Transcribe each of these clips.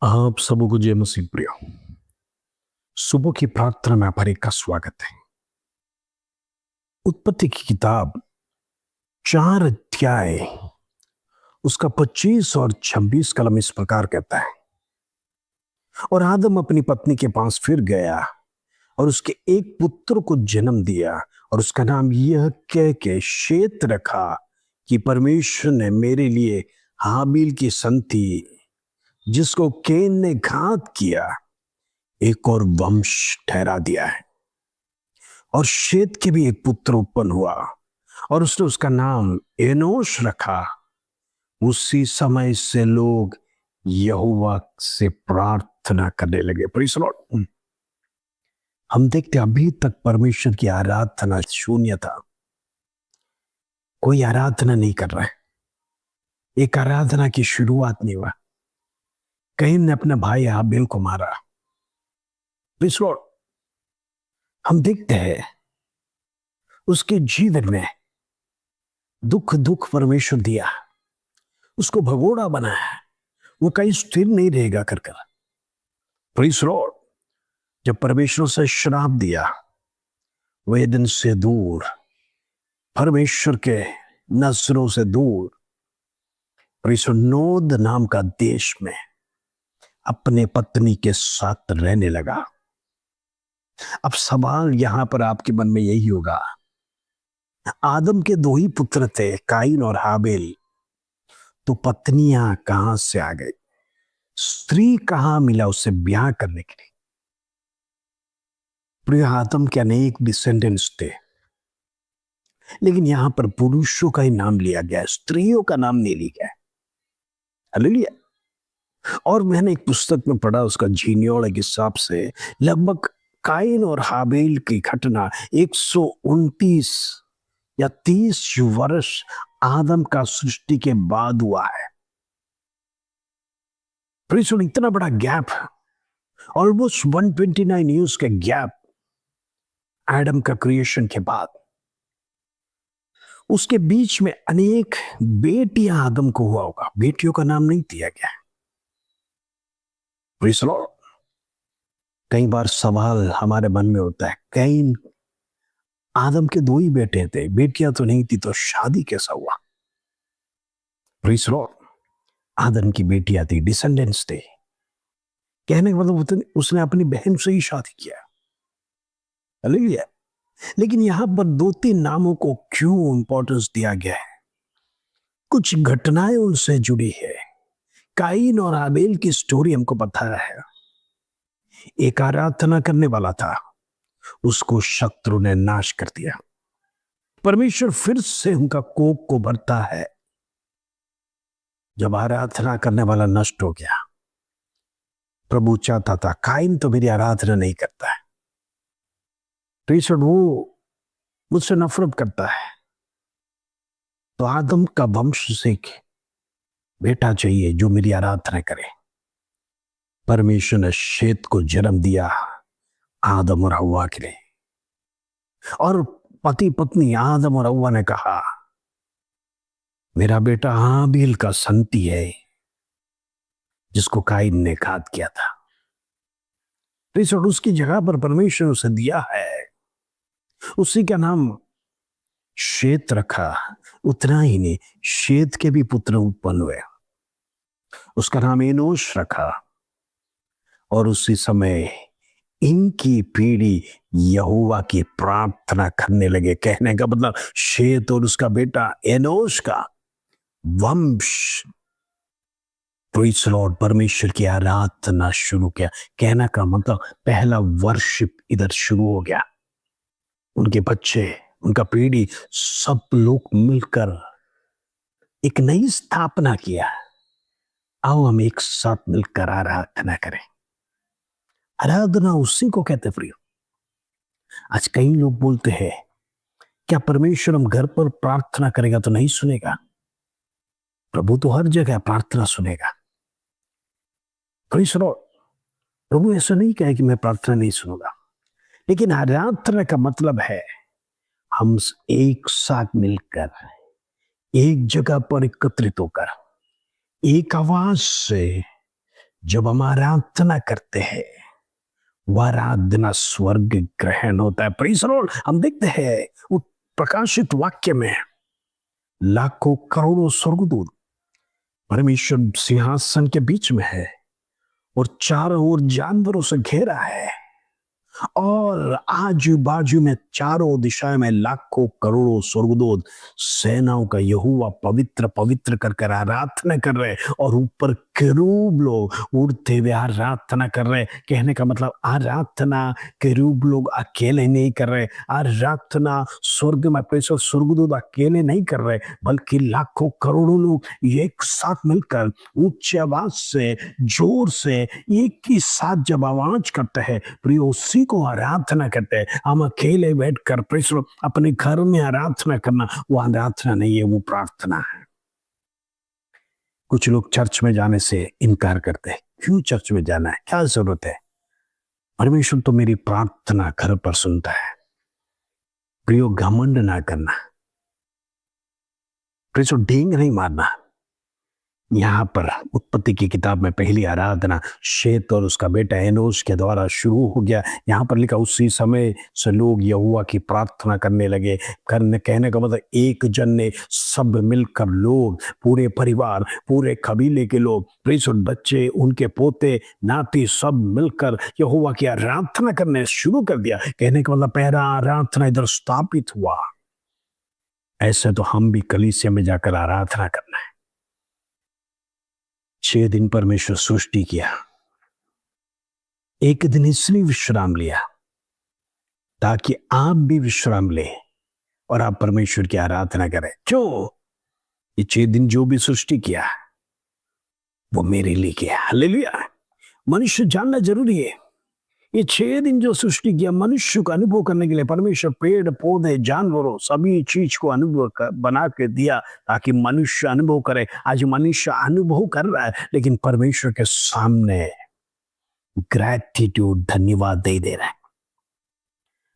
आप सबों को जय मसीह प्रिय। सुबह की प्रार्थना में आप हर एक का स्वागत है। उत्पत्ति की किताब 4 अध्याय उसका 25 और 26 कलम इस प्रकार कहता है। और आदम अपनी पत्नी के पास फिर गया और उसके एक पुत्र को जन्म दिया और उसका नाम यह कह के शेत रखा कि परमेश्वर ने मेरे लिए हाबिल की संति जिसको कैन ने घात किया एक और वंश ठहरा दिया है। और शेत के भी एक पुत्र उत्पन्न हुआ और उसने उसका नाम एनोश रखा। उसी समय से लोग यहोवा से प्रार्थना करने लगे। Praise the Lord. हम देखते अभी तक परमेश्वर की आराधना शून्य था। कोई आराधना नहीं कर रहा है। एक आराधना की शुरुआत नहीं हुआ। कैन ने अपने भाई हाबिल को मारा। Praise the Lord. हम देखते हैं उसके जीवन में दुख परमेश्वर दिया, उसको भगोड़ा बनाया, वो कहीं स्थिर नहीं रहेगा कर। Praise the Lord. जब परमेश्वर से श्राप दिया, वेदन से दूर, परमेश्वर के नजरों से दूर, नोद नाम का देश में अपने पत्नी के साथ रहने लगा। अब सवाल यहां पर आपके मन में यही होगा, आदम के 2 ही पुत्र थे, काइन और हाबिल, तो पत्नियां कहां से आ गई? स्त्री कहां मिला उससे ब्याह करने के लिए? प्रिय, आदम के अनेक डिसेंडेंट्स थे, लेकिन यहां पर पुरुषों का ही नाम लिया गया, स्त्रियों का नाम नहीं लिया गया। हालेलुया। और मैंने एक पुस्तक में पढ़ा, उसका जीनियोलॉजी के हिसाब से लगभग काइन और हाबिल की घटना 129 या 30 वर्ष आदम का सृष्टि के बाद हुआ है। इतना बड़ा गैप, ऑलमोस्ट 129 ईयर्स का गैप आदम का क्रिएशन के बाद। उसके बीच में अनेक बेटियां आदम को हुआ होगा, बेटियों का नाम नहीं दिया गया। Praise the Lord. कई बार सवाल हमारे मन में होता है, कैन, आदम के 2 ही बेटे थे, बेटियां तो नहीं थी, तो शादी कैसा हुआ? Praise the Lord. आदम की बेटियां थी, डिसेंडेंट्स थे। कहने का मतलब उसने अपनी बहन से ही शादी किया। हालेलुया। लेकिन यहां पर 2-3 नामों को क्यों इंपॉर्टेंस दिया गया है? कुछ घटनाएं उनसे जुड़ी है। काइन और हाबिल की स्टोरी हमको पता है। एक आराधना करने वाला था, उसको शत्रु ने नाश कर दिया। परमेश्वर फिर से उनका कोप को भरता है जब आराधना करने वाला नष्ट हो गया। प्रभु चाहता था, काइन तो मेरी आराधना नहीं करता है, तो वो मुझसे नफरत करता है, तो आदम का वंश से बेटा चाहिए जो मेरी आराधना करे। परमेश्वर ने शेत को जन्म दिया आदम और हव्वा के लिए। और पति पत्नी आदम और हव्वा ने कहा, मेरा बेटा हाबिल का संति है जिसको काइन ने घात किया था। उसकी जगह पर परमेश्वर उसे दिया है, उसी का नाम शेत रखा। उतना ही नहीं, शेत के भी पुत्र उत्पन्न हुए, उसका नाम एनोश रखा। और उसी समय इनकी पीढ़ी यहोवा की प्रार्थना करने लगे। कहने का मतलब, शेत और उसका बेटा एनोश का वंश प्रेज़ द लॉर्ड परमेश्वर की आराधना शुरू किया। कहने का मतलब पहला वर्शिप इधर शुरू हो गया। उनके बच्चे, उनका पीढ़ी, सब लोग मिलकर एक नई स्थापना किया। आओ हम एक साथ मिलकर आराधना करें। आराधना उसी को कहते प्रिय। आज कई लोग बोलते हैं, क्या परमेश्वर हम घर पर प्रार्थना करेगा तो नहीं सुनेगा? प्रभु तो हर जगह प्रार्थना सुनेगा। Praise the Lord. प्रभु ऐसा नहीं कहे कि मैं प्रार्थना नहीं सुनूंगा, लेकिन आराधना का मतलब है हम एक साथ मिलकर एक जगह पर एकत्रित होकर एक आवाज से जब हम आराधना करते हैं वह आराधना स्वर्ग ग्रहण होता है। Praise the Lord. हम देखते हैं वो प्रकाशित वाक्य में लाखों करोड़ों स्वर्गदूत परमेश्वर सिंहासन के बीच में है और चारों ओर जानवरों से घेरा है और आजू बाजू में चारों दिशाओं में लाखों करोड़ों स्वर्गदूत सेनाओं का यहोवा पवित्र पवित्र कर कर आराधना कर रहे और ऊपर केरूब लोग उड़ते हुए आराधना कर रहे। कहने का मतलब आराधना केरूब लोग अकेले नहीं कर रहे, आराधना स्वर्ग में पैसे स्वर्गदूत अकेले नहीं कर रहे, बल्कि लाखों करोड़ों लोग एक साथ मिलकर ऊंची आवाज से जोर से एक ही साथ जब आवाज करते हैं प्रिय उसी को आराधना करते हैं। हम अकेले बैठकर प्रेषण अपने घर में आराधना करना वो आराधना नहीं है, वो प्रार्थना है। कुछ लोग चर्च में जाने से इनकार करते हैं। क्यों चर्च में जाना है, क्या जरूरत है? परमेश्वर तो मेरी प्रार्थना घर पर सुनता है। प्रियो घमंड ना करना, प्रियो ढींग नहीं मारना। यहां पर उत्पत्ति की किताब में पहली आराधना शेत और उसका बेटा एनोश के द्वारा शुरू हो गया। यहां पर लिखा उसी समय से लोग यहोवा की प्रार्थना करने लगे। कहने का मतलब एक जन ने सब मिलकर लोग, पूरे परिवार, पूरे कबीले के लोग, प्रेषित बच्चे, उनके पोते नाती सब मिलकर यहोवा की आराधना करने शुरू कर दिया। कहने का मतलब पहला आराधना इधर स्थापित हुआ। ऐसे तो हम भी कलीसिया में जाकर आराधना करना है। 6 दिन परमेश्वर सृष्टि किया, एक दिन इसलिए विश्राम लिया ताकि आप भी विश्राम ले और आप परमेश्वर की आराधना करें। क्यों? ये 6 दिन जो भी सृष्टि किया वो मेरे लिए किया। हालेलुया। मनुष्य जानना जरूरी है, ये 6 दिन जो सृष्टि किया मनुष्य को अनुभव करने के लिए परमेश्वर पेड़ पौधे जानवरों सभी चीज को अनुभव बना के दिया ताकि मनुष्य अनुभव करे। आज मनुष्य अनुभव कर रहा है लेकिन परमेश्वर के सामने ग्रैटिट्यूड धन्यवाद दे रहा है।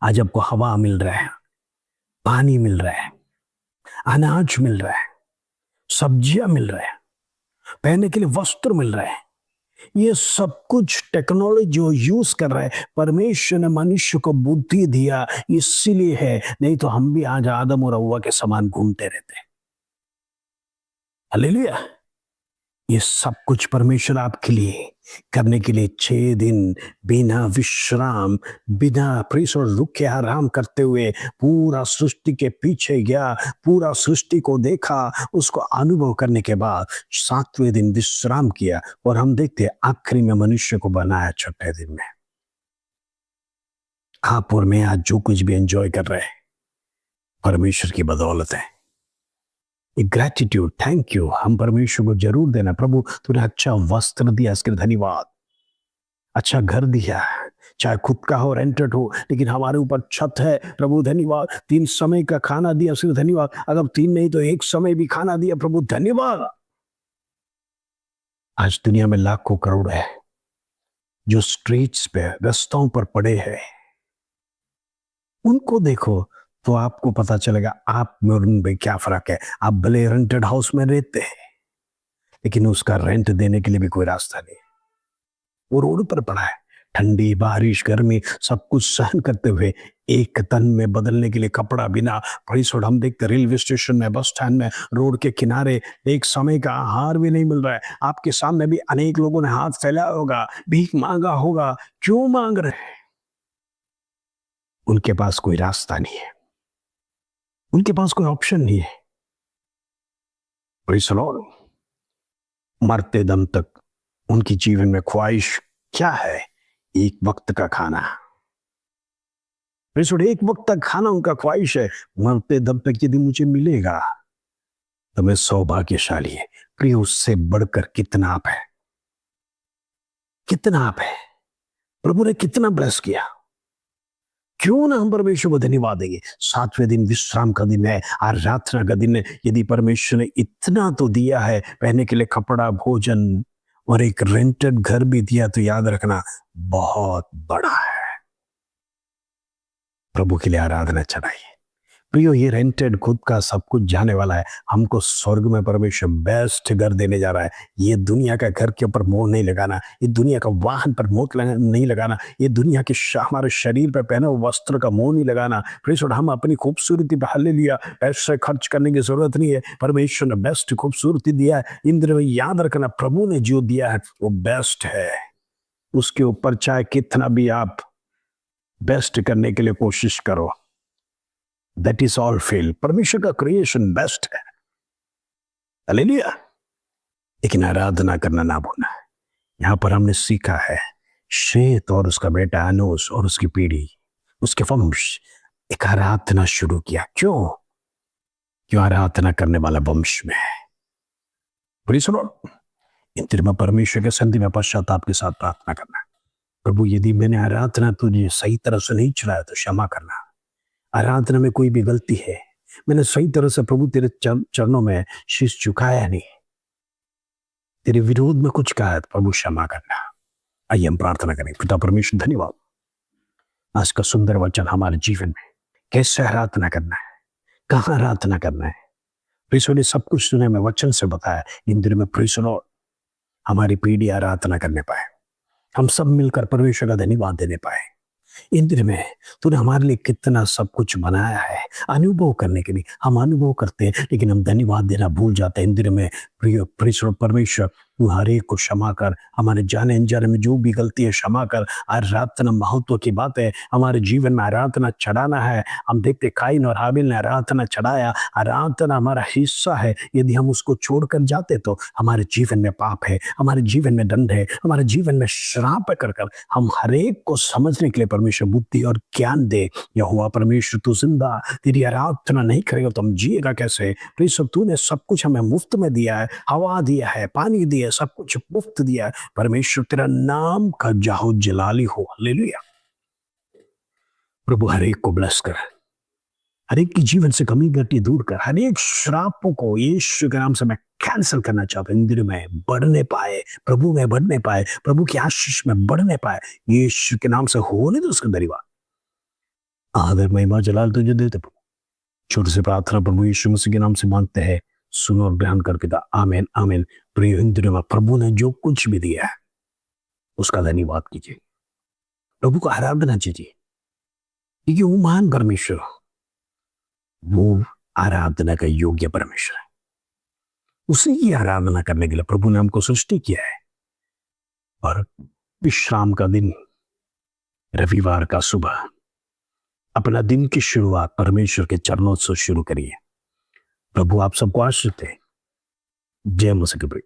आज आपको हवा मिल रहा है, पानी मिल रहा है, अनाज मिल रहा है, सब्जियां मिल रहा है, पहनने के लिए वस्त्र मिल रहा है। ये सब कुछ टेक्नोलॉजी जो यूज कर रहा है, परमेश्वर ने मनुष्य को बुद्धि दिया इसीलिए है, नहीं तो हम भी आज आदम और हव्वा के समान घूमते रहते। हालेलुया। ये सब कुछ परमेश्वर आपके लिए करने के लिए 6 दिन बिना विश्राम, बिना प्रेस और रुक के आराम करते हुए पूरा सृष्टि के पीछे गया, पूरा सृष्टि को देखा, उसको अनुभव करने के बाद 7वें दिन विश्राम किया। और हम देखते आखिरी में मनुष्य को बनाया 6ठे दिन में। आप और मैं आज जो कुछ भी एंजॉय कर रहे हैं परमेश्वर की बदौलत है। ग्रैटिट्यूड, थैंक यू हम परमेश्वर को जरूर देना। प्रभु तूने अच्छा वस्त्र दिया, इसके लिए धन्यवाद। अच्छा घर दिया, चाहे खुद का हो रेंटेड हो, लेकिन हमारे ऊपर छत है, प्रभु धन्यवाद। 3 समय का खाना दिया, इसके लिए धन्यवाद। अगर 3 नहीं तो 1 समय भी खाना दिया, प्रभु धन्यवाद। आज दुनिया में लाखों करोड़ है जो स्ट्रीट्स पे, रास्तों पर पड़े हैं। उनको देखो तो आपको पता चलेगा आप में और उनमें क्या फर्क है। आप भले रेंटेड हाउस में रहते हैं लेकिन उसका रेंट देने के लिए भी कोई रास्ता नहीं। वो रोड पर पड़ा है, ठंडी बारिश गर्मी सब कुछ सहन करते हुए एक तन में बदलने के लिए कपड़ा बिना। हम देखते रेलवे स्टेशन में, बस स्टैंड में, रोड के किनारे एक समय का आहार भी नहीं मिल रहा है। आपके सामने भी अनेक लोगों ने हाथ फैलाया होगा, भीख मांगा होगा। क्यों मांग रहे हैं? उनके पास कोई रास्ता नहीं है, उनके पास कोई ऑप्शन नहीं है। Praise the Lord. मरते दम तक उनकी जीवन में ख्वाहिश क्या है? एक वक्त का खाना। Praise the Lord. एक वक्त का खाना उनका ख्वाहिश है। मरते दम तक यदि मुझे मिलेगा तो मैं सौभाग्यशाली है। प्रिय उससे बढ़कर कितना आप है, कितना आप है। प्रभु ने कितना ब्लेस किया। क्यों ना हम परमेश्वर को धन्यवाद देंगे। 7वें दिन विश्राम का दिन है, आराधना का दिन है। यदि परमेश्वर ने इतना तो दिया है, पहनने के लिए कपड़ा, भोजन और एक रेंटेड घर भी दिया, तो याद रखना बहुत बड़ा है। प्रभु के लिए आराधना चढ़ाइए, प्रियो, ये रेंटेड खुद का सब कुछ जाने वाला है। हमको स्वर्ग में परमेश्वर बेस्ट घर देने जा रहा है। ये दुनिया का घर के ऊपर मोहर नहीं लगाना, ये दुनिया का वाहन पर मोहर नहीं लगाना, ये दुनिया के हमारे शरीर पर पहने हुए वस्त्र का मोह नहीं लगाना। प्रियो, हम अपनी खूबसूरती पे हालेलुया पैसे खर्च करने की जरूरत नहीं है। परमेश्वर ने बेस्ट खूबसूरती दिया है। इंद्र में याद रखना, प्रभु ने जो दिया है वो बेस्ट है। उसके ऊपर चाहे कितना भी आप बेस्ट करने के लिए कोशिश करो, दैट इज ऑल फेल। परमेश्वर का क्रिएशन बेस्ट है, हालेलुया। लेकिन आराधना करना ना भूलना। यहां पर हमने सीखा है, शेत और उसका बेटा अनोस और उसकी पीढ़ी, उसके वंश एक आराधना शुरू किया। क्यों आराधना करने वाला वंश में है। पूरी सुनो, इन दिनों में परमेश्वर के संधि में पश्चाताप के साथ प्रार्थना करना। प्रभु, यदि मैंने आराधना तुझे सही तरह से नहीं चलाया तो क्षमा करना। आराधना में कोई भी गलती है, मैंने सही तरह से प्रभु तेरे चरणों में शीश झुकाया नहीं, तेरे विरोध में कुछ कहा तो प्रभु क्षमा करना। आइए हम प्रार्थना करें। पिता परमेश्वर, धन्यवाद आज का सुंदर वचन हमारे जीवन में कैसे आराधना करना है, कहाँ आराधना करना है। प्रीसो ने सब कुछ सुने में वचन से बताया। इन दिनों में प्रीसो हमारी पीढ़ी आराधना करने पाए, हम सब मिलकर परमेश्वर का धन्यवाद देने पाए। इन दिन में तूने हमारे लिए कितना सब कुछ बनाया है अनुभव करने के लिए। हम अनुभव करते हैं लेकिन हम धन्यवाद देना भूल जाते हैं। इन दिन में प्रिय परमेश्वर, तू हर एक को क्षमा कर। हमारे जाने अनजाने में जो भी गलती है क्षमा कर। आराधना महत्व की बात है। हमारे जीवन में आराधना चढ़ाना है। हम देखते काइन और हाबिल ने आराधना चढ़ाया। आराधना हमारा हिस्सा है। यदि हम उसको छोड़कर जाते तो हमारे जीवन में पाप है, हमारे जीवन में दंड है, हमारे जीवन में श्राप कर कर। हम हर एक को समझने के लिए परमेश्वर बुद्धि और ज्ञान दे। यहोवा परमेश्वर, तू जिंदा, तेरी आराधना नहीं करेगा तो हम जिएगा कैसे। प्लीज, तूने सब कुछ हमें मुफ्त में दिया है, हवा दिया है, पानी दिया, सब कुछ मुफ्त दिया है। परमेश्वर, तेरा नाम का जाहो जलाली हो। हालेलुया। प्रभु, हर एक को ब्लेस कर, हर एक की जीवन से कमी घटी दूर कर। हर एक श्रापों को यीशु के नाम से मैं कैंसिल करना चाहता हूं। इंद्र में बढ़ने पाए, प्रभु में बढ़ने पाए, प्रभु की आशीष में बढ़ने पाए। यीशु के नाम से होने दो उसका धन्यवाद, आदर, महिमा, जलाल तुझे देते प्रभु। छोटे से प्रार्थना प्रभु यीशु मसीह के नाम से मांगते हैं, सुनो और ग्रहण कर पिता, आमीन आमीन। प्रिय इंद्र में प्रभु ने जो कुछ भी दिया है उसका धन्यवाद कीजिए, प्रभु को आराधना कीजिए, क्योंकि वो महान परमेश्वर, वो आराधना का योग्य परमेश्वर है। उसी की आराधना करने के लिए प्रभु ने हमको सृष्टि किया है। और विश्राम का दिन, रविवार का सुबह, अपना दिन की शुरुआत परमेश्वर के चरणों से शुरू करिए। प्रभु आप सबको आशीष दे। जय मसीह की।